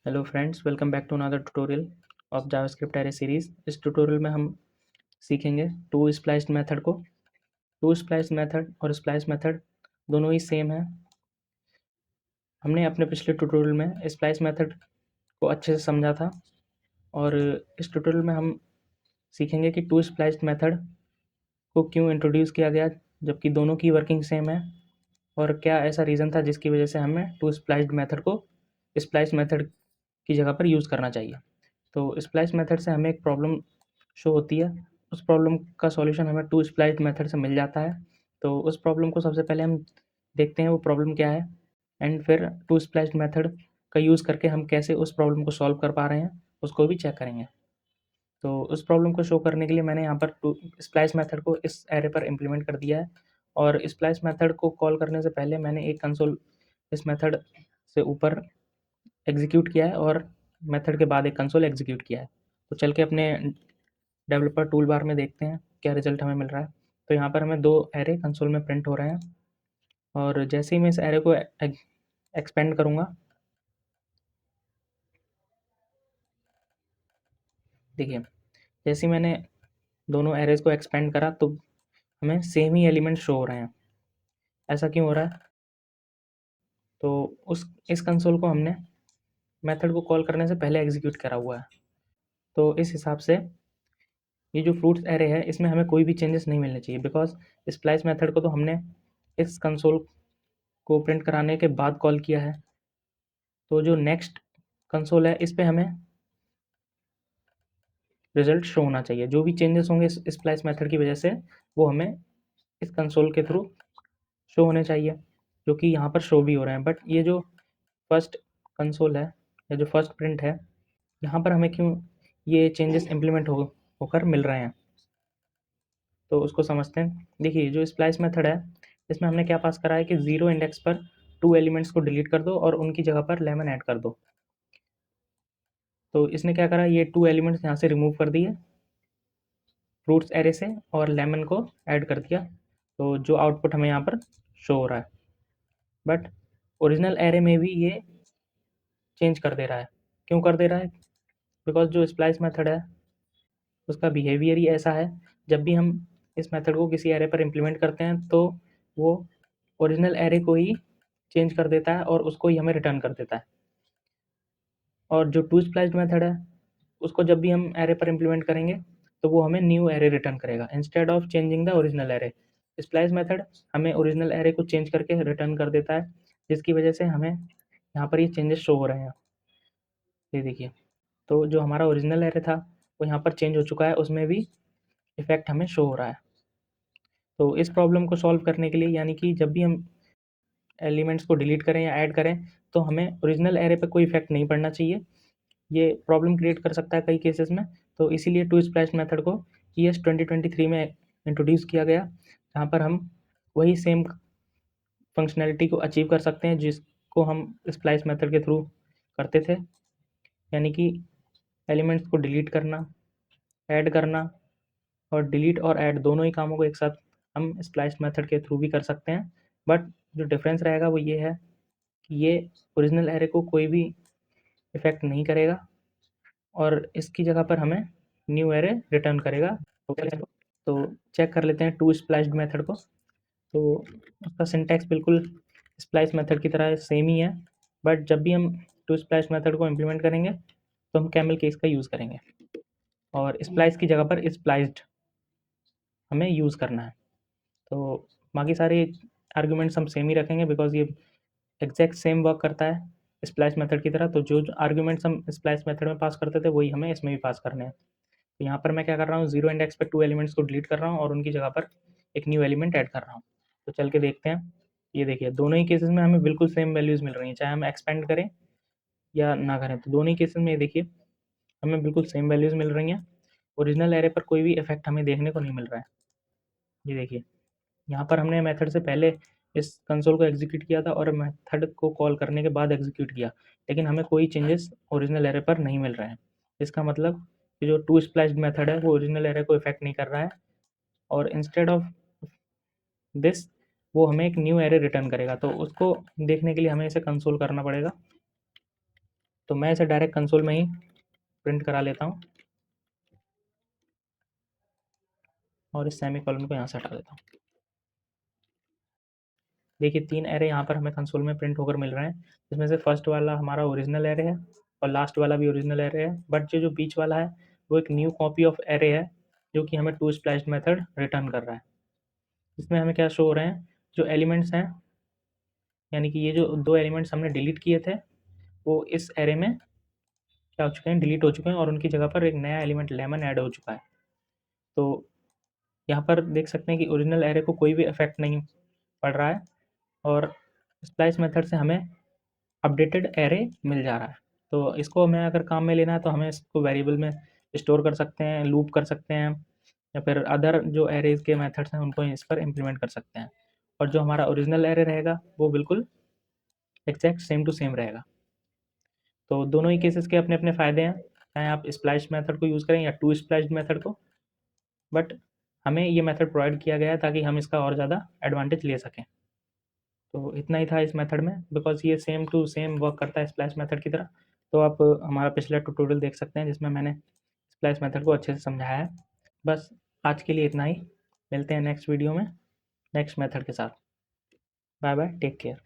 Hello friends, welcome back to another tutorial of JavaScript array series. इस tutorial में हम सीखेंगे टू स्प्लाइस्ड मेथड को। टू स्प्लाइस्ड मेथड और स्प्लाइस मेथड दोनों ही सेम है। हमने अपने पिछले ट्यूटोरियल में स्प्लाइस मेथड को अच्छे से समझा था और इस ट्यूटोरियल में हम सीखेंगे कि टू स्प्लाइस्ड मेथड को क्यों इंट्रोड्यूस किया गया जबकि दोनों की वर्किंग सेम है, और क्या ऐसा रीज़न था जिसकी वजह से हमें टू स्प्लाइस्ड मेथड को स्प्लाइस मेथड की जगह पर यूज़ करना चाहिए। तो स्प्लाइस मेथड से हमें एक प्रॉब्लम शो होती है, उस प्रॉब्लम का सॉल्यूशन हमें टू स्प्लाइस मेथड से मिल जाता है। तो उस प्रॉब्लम को सबसे पहले हम देखते हैं वो प्रॉब्लम क्या है, एंड फिर टू स्प्लाइस मेथड का यूज़ करके हम कैसे उस प्रॉब्लम को सॉल्व कर पा रहे हैं उसको भी चेक करेंगे। तो उस प्रॉब्लम को शो करने के लिए मैंने यहाँ पर टू स्प्लाइस मेथड को इस एरे पर इम्प्लीमेंट कर दिया है, और स्प्लाइस मेथड को कॉल करने से पहले मैंने एक कंसोल इस मेथड से ऊपर एग्जीक्यूट किया है और मेथड के बाद एक कंसोल एग्जीक्यूट किया है। तो चल के अपने डेवलपर टूल बार में देखते हैं क्या रिजल्ट हमें मिल रहा है। तो यहाँ पर हमें दो एरे कंसोल में प्रिंट हो रहे हैं, और जैसे ही मैं इस एरे को एक्सपेंड करूँगा, देखिए जैसे ही मैंने दोनों एरेज को एक्सपेंड करा तो हमें सेम ही एलिमेंट शो हो रहे हैं। ऐसा क्यों हो रहा है? तो उस इस कंसोल को हमने मेथड को कॉल करने से पहले एग्जीक्यूट करा हुआ है। तो इस हिसाब से ये जो फ्रूट्स एरे है इसमें हमें कोई भी चेंजेस नहीं मिलने चाहिए, बिकॉज स्प्लाइस मेथड को तो हमने इस कंसोल को प्रिंट कराने के बाद कॉल किया है। तो जो नेक्स्ट कंसोल है इस पे हमें रिजल्ट शो होना चाहिए। जो भी चेंजेस होंगे इस स्प्लाइस मेथड की वजह से वो हमें इस कंसोल के थ्रू शो होने चाहिए, जो कि यहाँ पर शो भी हो रहे हैं। बट ये जो फर्स्ट कंसोल है या जो फर्स्ट प्रिंट है, यहाँ पर हमें क्यों ये चेंजेस इम्प्लीमेंट होकर मिल रहे हैं, तो उसको समझते हैं। देखिए जो स्प्लाइस मेथड है इसमें हमने क्या पास करा है कि जीरो इंडेक्स पर टू एलिमेंट्स को डिलीट कर दो और उनकी जगह पर लेमन ऐड कर दो। तो इसने क्या करा, ये टू एलिमेंट्स यहाँ से रिमूव कर दिए फ्रूट्स एरे से और लेमन को ऐड कर दिया। तो जो आउटपुट हमें यहाँ पर शो हो रहा है, बट ओरिजिनल एरे में भी ये चेंज कर दे रहा है। क्यों कर दे रहा है? बिकॉज जो स्प्लाइस मेथड है उसका बिहेवियर ही ऐसा है, जब भी हम इस मेथड को किसी एरे पर इम्प्लीमेंट करते हैं तो वो ओरिजिनल एरे को ही चेंज कर देता है और उसको ही हमें रिटर्न कर देता है। और जो टू स्प्लाइस्ड मेथड है उसको जब भी हम एरे पर इम्प्लीमेंट करेंगे तो वो हमें न्यू एरे रिटर्न करेगा instead of changing the original array. Splice method हमें ओरिजिनल एरे को चेंज करके रिटर्न कर देता है, जिसकी वजह से हमें यहाँ पर ये चेंजेस शो हो रहे हैं। ये देखिए, तो जो हमारा ओरिजिनल एरे था वो यहाँ पर चेंज हो चुका है, उसमें भी इफेक्ट हमें शो हो रहा है। तो इस प्रॉब्लम को सॉल्व करने के लिए, यानी कि जब भी हम एलिमेंट्स को डिलीट करें या ऐड करें तो हमें ओरिजिनल एरे पे कोई इफेक्ट नहीं पड़ना चाहिए। ये प्रॉब्लम क्रिएट कर सकता है कई केसेस में। तो इसीलिए टू स्प्लैश मेथड को ES 2023 में इंट्रोड्यूस किया गया, जहाँ पर हम वही सेम फंक्शनैलिटी को अचीव कर सकते हैं जिसको हम स्प्लाइस मेथड के थ्रू करते थे, यानी कि एलिमेंट्स को डिलीट करना, ऐड करना, और डिलीट और ऐड दोनों ही कामों को एक साथ हम स्प्लाइस मेथड के थ्रू भी कर सकते हैं। बट जो डिफरेंस रहेगा वो ये है कि ये ओरिजिनल एरे को कोई भी इफेक्ट नहीं करेगा और इसकी जगह पर हमें न्यू एरे रिटर्न करेगा। तो चेक कर लेते हैं टू स्प्लाइस्ड मेथड को। तो उसका सिंटैक्स बिल्कुल स्प्लाइस मेथड की तरह सेम ही है, बट जब भी हम टू स्प्लाइस मेथड को इम्प्लीमेंट करेंगे तो हम कैमल केस का यूज़ करेंगे और स्प्लाइस की जगह पर स्प्लाइस्ड हमें यूज़ करना है। तो बाकी सारे आर्ग्यूमेंट्स हम सेम ही रखेंगे, बिकॉज ये एग्जैक्ट सेम वर्क करता है स्प्लाइस मेथड की तरह। तो जो आर्ग्यूमेंट्स हम स्प्लाइस मेथड में पास करते थे वही हमें इसमें भी पास करने हैं। तो यहाँ पर मैं क्या कर रहा हूँ, जीरो इंडेक्स पे टू एलिमेंट्स को डिलीट कर रहा हूँ और उनकी जगह पर एक न्यू एलिमेंट ऐड कर रहा हूँ। तो चल के देखते हैं। ये देखिए दोनों ही केसेस में हमें बिल्कुल सेम वैल्यूज़ मिल रही हैं, चाहे हम एक्सपेंड करें या ना करें। तो दोनों ही केसेस में ये देखिए हमें बिल्कुल सेम वैल्यूज़ मिल रही हैं। ओरिजिनल एरे पर कोई भी इफेक्ट हमें देखने को नहीं मिल रहा है। ये देखिए यहाँ पर हमने मेथड से पहले इस कंसोल को एग्जीक्यूट किया था और मेथड को कॉल करने के बाद एग्जीक्यूट किया, लेकिन हमें कोई चेंजेस ओरिजिनल एरे पर नहीं मिल रहे हैं। इसका मतलब कि जो टू स्प्लैश्ड मेथड है वो ओरिजिनल एरे को इफेक्ट नहीं कर रहा है, और इंस्टेड ऑफ दिस वो हमें एक न्यू एरे रिटर्न करेगा। तो उसको देखने के लिए हमें इसे कंसोल करना पड़ेगा। तो मैं इसे डायरेक्ट कंसोल में ही प्रिंट करा लेता हूँ और इस सेमीकोलन को यहाँ से हटा देता हूँ। देखिए 3 एरे यहाँ पर हमें कंसोल में प्रिंट होकर मिल रहे हैं, जिसमें से फर्स्ट वाला हमारा ओरिजिनल एरे है और लास्ट वाला भी ओरिजिनल एरे है, बट जो बीच वाला है वो एक न्यू कॉपी ऑफ एरे है, जो कि हमें टू स्प्लैश्ड मेथड रिटर्न कर रहा है। इसमें हमें क्या शो हो रहे हैं, जो एलिमेंट्स हैं, यानी कि ये जो 2 एलिमेंट्स हमने डिलीट किए थे, वो इस एरे में क्या हो चुके हैं, डिलीट हो चुके हैं और उनकी जगह पर एक नया एलिमेंट लेमन ऐड हो चुका है। तो यहाँ पर देख सकते हैं कि ओरिजिनल एरे को कोई भी इफ़ेक्ट नहीं पड़ रहा है और स्प्लाइस मेथड से हमें अपडेटेड एरे मिल जा रहा है। तो इसको हमें अगर काम में लेना है तो हमें इसको वेरिएबल में स्टोर कर सकते हैं, लूप कर सकते हैं, या फिर अदर जो एरेज़ के मेथड्स हैं उनको इस पर इम्प्लीमेंट कर सकते हैं। और जो हमारा ओरिजिनल एरे रहेगा वो बिल्कुल एग्जैक्ट सेम टू सेम रहेगा। तो दोनों ही केसेस के अपने अपने फ़ायदे हैं, चाहे आप स्प्लैश मेथड को यूज़ करें या टू स्प्लैश्ड मेथड को, बट हमें ये मेथड प्रोवाइड किया गया है ताकि हम इसका और ज़्यादा एडवांटेज ले सकें। तो इतना ही था इस मेथड में, बिकॉज़ ये सेम टू सेम वर्क करता है स्प्लैश मेथड की तरह। तो आप हमारा पिछला ट्यूटोरियल देख सकते हैं जिसमें मैंने स्प्लैश मेथड को अच्छे से समझाया है। बस आज के लिए इतना ही, मिलते हैं नेक्स्ट वीडियो में नेक्स्ट मेथड के साथ। Bye bye, take care.